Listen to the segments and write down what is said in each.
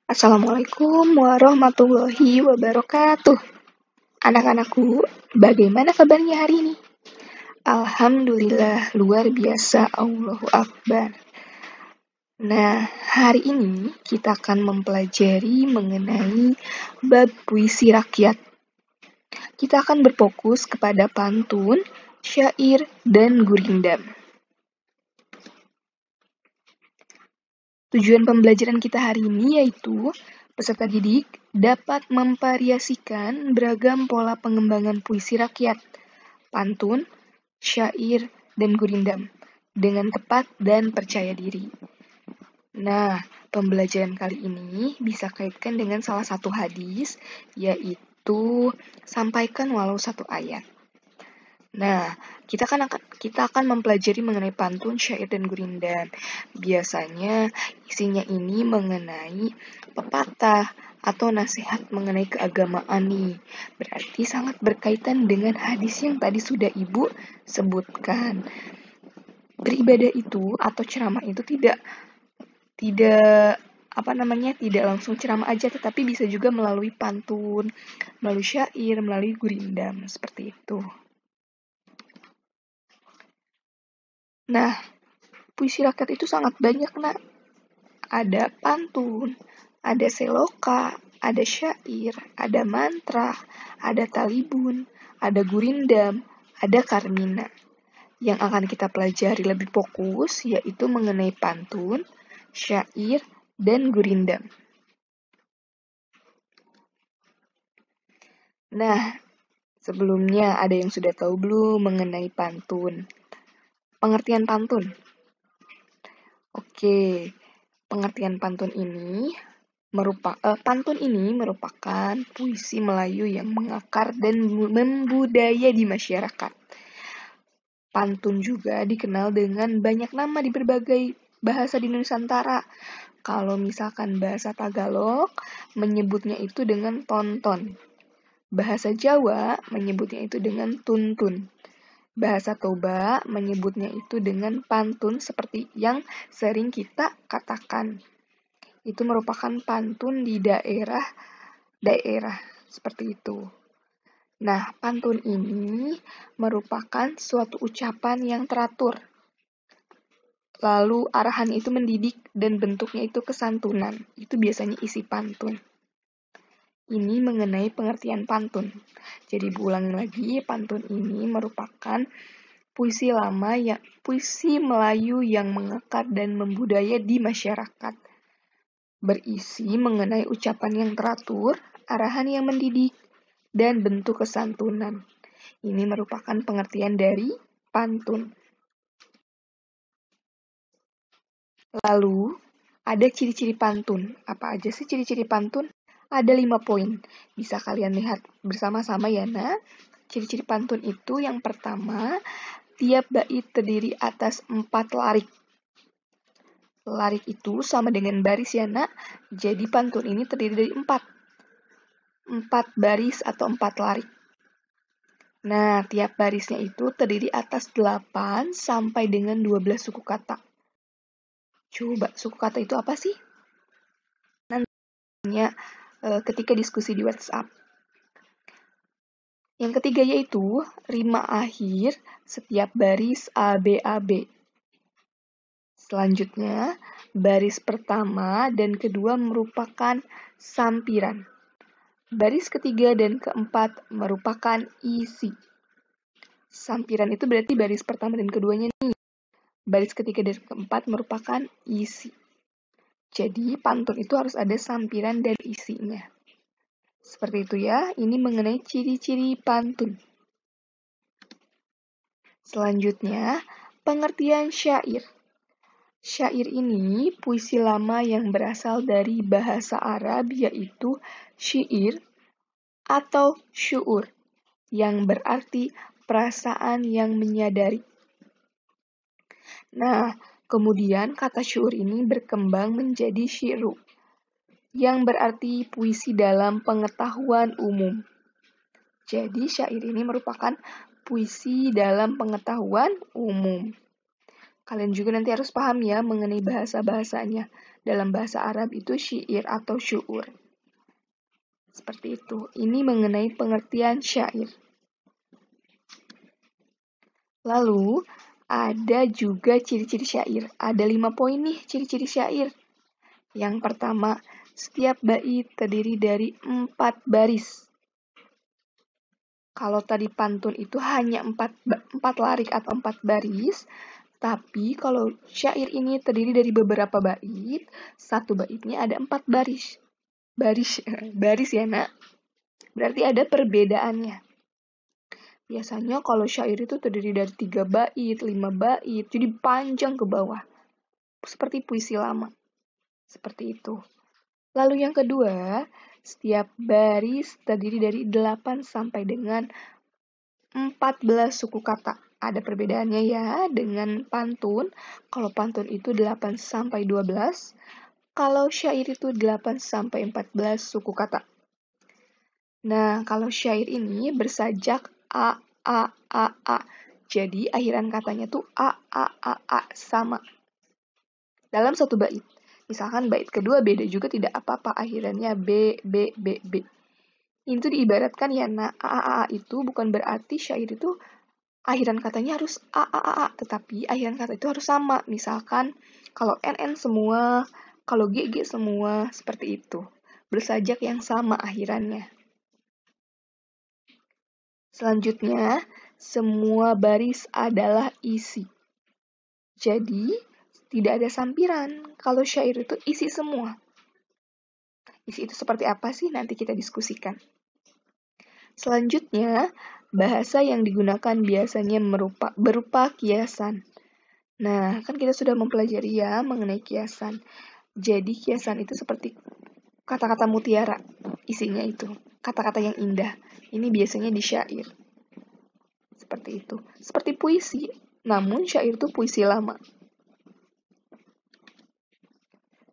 Assalamualaikum warahmatullahi wabarakatuh. Anak-anakku, bagaimana kabarnya hari ini? Alhamdulillah, luar biasa, Allahu Akbar. Nah, hari ini kita akan mempelajari mengenai bab puisi rakyat. Kita akan berfokus kepada pantun, syair, dan gurindam. Tujuan pembelajaran kita hari ini yaitu peserta didik dapat memvariasikan beragam pola pengembangan puisi rakyat, pantun, syair, dan gurindam dengan tepat dan percaya diri. Nah, pembelajaran kali ini bisa kaitkan dengan salah satu hadis, yaitu sampaikan walau satu ayat. Nah, kita akan mempelajari mengenai pantun, syair, dan gurindam. Biasanya isinya ini mengenai pepatah atau nasihat mengenai keagamaan nih. Berarti sangat berkaitan dengan hadis yang tadi sudah Ibu sebutkan. Beribadah itu atau ceramah itu tidak langsung ceramah aja, tetapi bisa juga melalui pantun, melalui syair, melalui gurindam, seperti itu. Nah, puisi rakyat itu sangat banyak, Nak. Ada pantun, ada seloka, ada syair, ada mantra, ada talibun, ada gurindam, ada karmina. Yang akan kita pelajari lebih fokus yaitu mengenai pantun, syair, dan gurindam. Nah, sebelumnya ada yang sudah tahu belum mengenai pantun? Pengertian pantun. Oke, pengertian pantun ini merupakan puisi Melayu yang mengakar dan membudaya di masyarakat. Pantun juga dikenal dengan banyak nama di berbagai bahasa di Nusantara. Kalau misalkan bahasa Tagalog menyebutnya itu dengan tonton. Bahasa Jawa menyebutnya itu dengan tuntun. Bahasa Toba menyebutnya itu dengan pantun seperti yang sering kita katakan. Itu merupakan pantun di daerah seperti itu. Nah, pantun ini merupakan suatu ucapan yang teratur. Lalu arahannya itu mendidik dan bentuknya itu kesantunan. Itu biasanya isi pantun. Ini mengenai pengertian pantun. Jadi diulangi lagi, pantun ini merupakan puisi Melayu yang mengakar dan membudaya di masyarakat. Berisi mengenai ucapan yang teratur, arahan yang mendidik, dan bentuk kesantunan. Ini merupakan pengertian dari pantun. Lalu, ada ciri-ciri pantun. Apa aja sih ciri-ciri pantun? Ada 5 poin. Bisa kalian lihat bersama-sama ya, Nak. Ciri-ciri pantun itu yang pertama, tiap bait terdiri atas 4 larik. Larik itu sama dengan baris ya, Nak. Jadi pantun ini terdiri dari 4 baris atau 4 larik. Nah, tiap barisnya itu terdiri atas 8 sampai dengan 12 suku kata. Coba, suku kata itu apa sih? Nantinya ketika diskusi di WhatsApp. Yang ketiga yaitu rima akhir setiap baris ABAB. Selanjutnya, baris pertama dan kedua merupakan sampiran. Baris ketiga dan keempat merupakan isi. Sampiran itu berarti baris pertama dan keduanya nih. Baris ketiga dan keempat merupakan isi. Jadi, pantun itu harus ada sampiran dan isinya. Seperti itu ya, ini mengenai ciri-ciri pantun. Selanjutnya, pengertian syair. Syair ini puisi lama yang berasal dari bahasa Arab yaitu syair atau syu'ur yang berarti perasaan yang menyadari. Nah, kemudian kata syu'ur ini berkembang menjadi syi'ru yang berarti puisi dalam pengetahuan umum. Jadi syair ini merupakan puisi dalam pengetahuan umum. Kalian juga nanti harus paham ya mengenai bahasa-bahasanya. Dalam bahasa Arab itu syair atau syu'ur. Seperti itu. Ini mengenai pengertian syair. Lalu, ada juga ciri-ciri syair. Ada 5 poin nih ciri-ciri syair. Yang pertama, setiap bait terdiri dari 4 baris. Kalau tadi pantun itu hanya 4 larik atau 4 baris, tapi kalau syair ini terdiri dari beberapa bait, satu baitnya ada 4 baris. Baris ya nak? Berarti ada perbedaannya. Biasanya kalau syair itu terdiri dari 3 bait, 5 bait, jadi panjang ke bawah. Seperti puisi lama. Seperti itu. Lalu yang kedua, setiap baris terdiri dari 8 sampai dengan 14 suku kata. Ada perbedaannya ya dengan pantun. Kalau pantun itu 8 sampai 12, kalau syair itu 8 sampai 14 suku kata. Nah, kalau syair ini bersajak A, A, A, A. Jadi, akhiran katanya tuh A, A, A, A, sama. Dalam satu bait. Misalkan bait kedua beda juga tidak apa-apa. Akhirannya B, B, B, B. Ini tuh diibaratkan ya, nah, A, A, A itu bukan berarti syair itu akhiran katanya harus A, A, A, A. Tetapi akhiran kata itu harus sama. Misalkan, kalau N, N semua, kalau G, G semua, seperti itu. Bersajak yang sama akhirannya. Selanjutnya, semua baris adalah isi. Jadi, tidak ada sampiran. Kalau syair itu isi semua. Isi itu seperti apa sih? Nanti kita diskusikan. Selanjutnya, bahasa yang digunakan biasanya berupa kiasan. Nah, kan kita sudah mempelajari ya mengenai kiasan. Jadi, kiasan itu seperti kata-kata mutiara. Isinya itu, kata-kata yang indah. Ini biasanya di syair. Seperti itu. Seperti puisi, namun syair itu puisi lama.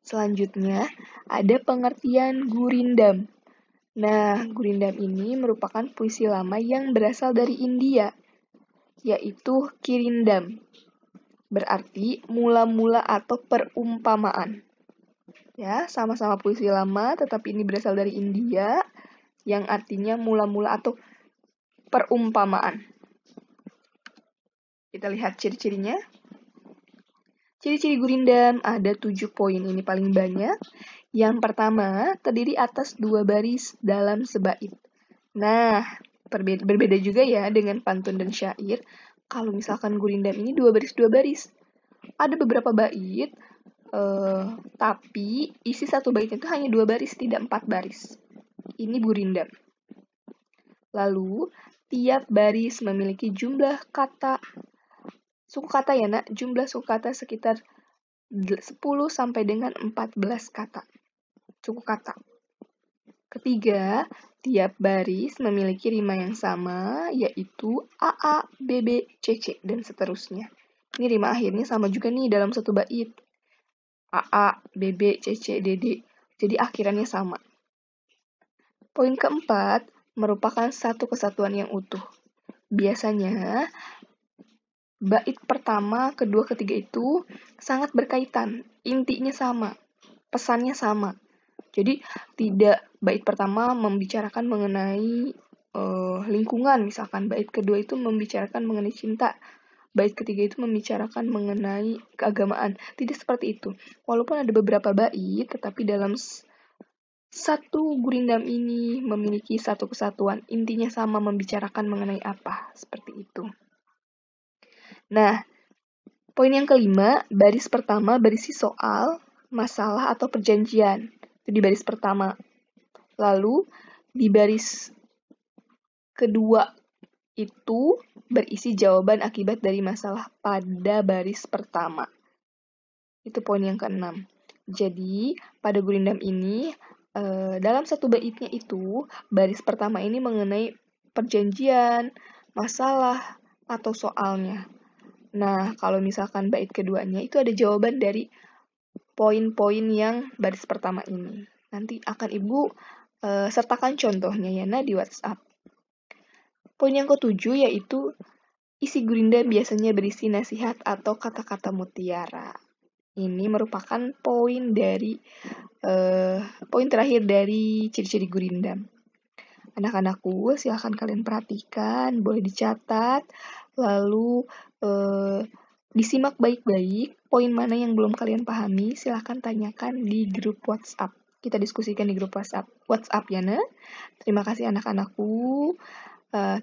Selanjutnya, ada pengertian gurindam. Nah, gurindam ini merupakan puisi lama yang berasal dari India, yaitu kirindam. Berarti mula-mula atau perumpamaan. Ya, sama-sama puisi lama, tetapi ini berasal dari India, yang artinya mula-mula atau perumpamaan. Kita lihat ciri-cirinya. Ciri-ciri gurindam ada 7 poin, ini paling banyak. Yang pertama, terdiri atas 2 baris dalam sebait. Nah, berbeda juga ya dengan pantun dan syair. Kalau misalkan gurindam ini 2 baris. Ada beberapa bait, tapi isi satu bait itu hanya 2 baris, tidak 4 baris. Ini gurindam. Lalu, tiap baris memiliki jumlah kata suku kata ya nak, jumlah suku kata sekitar 10 sampai dengan 14 kata. Suku kata. Ketiga, tiap baris memiliki rima yang sama, yaitu AA, BB, CC, dan seterusnya. Ini rima akhirnya sama juga nih dalam satu bait. AA, BB, CC, DD. Jadi akhirannya sama. Poin keempat, merupakan satu kesatuan yang utuh. Biasanya, bait pertama, kedua, ketiga itu sangat berkaitan. Intinya sama. Pesannya sama. Jadi, tidak bait pertama membicarakan mengenai lingkungan. Misalkan bait kedua itu membicarakan mengenai cinta. Bait ketiga itu membicarakan mengenai keagamaan. Tidak seperti itu. Walaupun ada beberapa bait, tetapi dalam satu gurindam ini memiliki satu kesatuan. Intinya sama, membicarakan mengenai apa. Seperti itu. Nah, poin yang kelima, baris pertama berisi soal, masalah, atau perjanjian. Itu di baris pertama. Lalu, di baris kedua itu berisi jawaban akibat dari masalah pada baris pertama. Itu poin yang keenam. Jadi, pada gurindam ini, dalam satu baitnya itu, baris pertama ini mengenai perjanjian, masalah, atau soalnya. Nah, kalau misalkan bait keduanya itu ada jawaban dari poin-poin yang baris pertama ini. Nanti akan Ibu sertakan contohnya ya di WhatsApp. Poin yang ketujuh yaitu isi gurindam biasanya berisi nasihat atau kata-kata mutiara. Ini merupakan poin terakhir dari ciri-ciri gurindam. Anak-anakku, silahkan kalian perhatikan, boleh dicatat, lalu disimak baik-baik. Poin mana yang belum kalian pahami, silahkan tanyakan di grup WhatsApp. Kita diskusikan di grup WhatsApp ya, Nah. Terima kasih anak-anakku.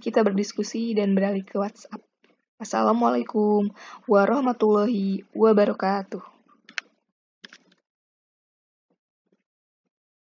Kita berdiskusi dan beralih ke WhatsApp. Assalamualaikum warahmatullahi wabarakatuh.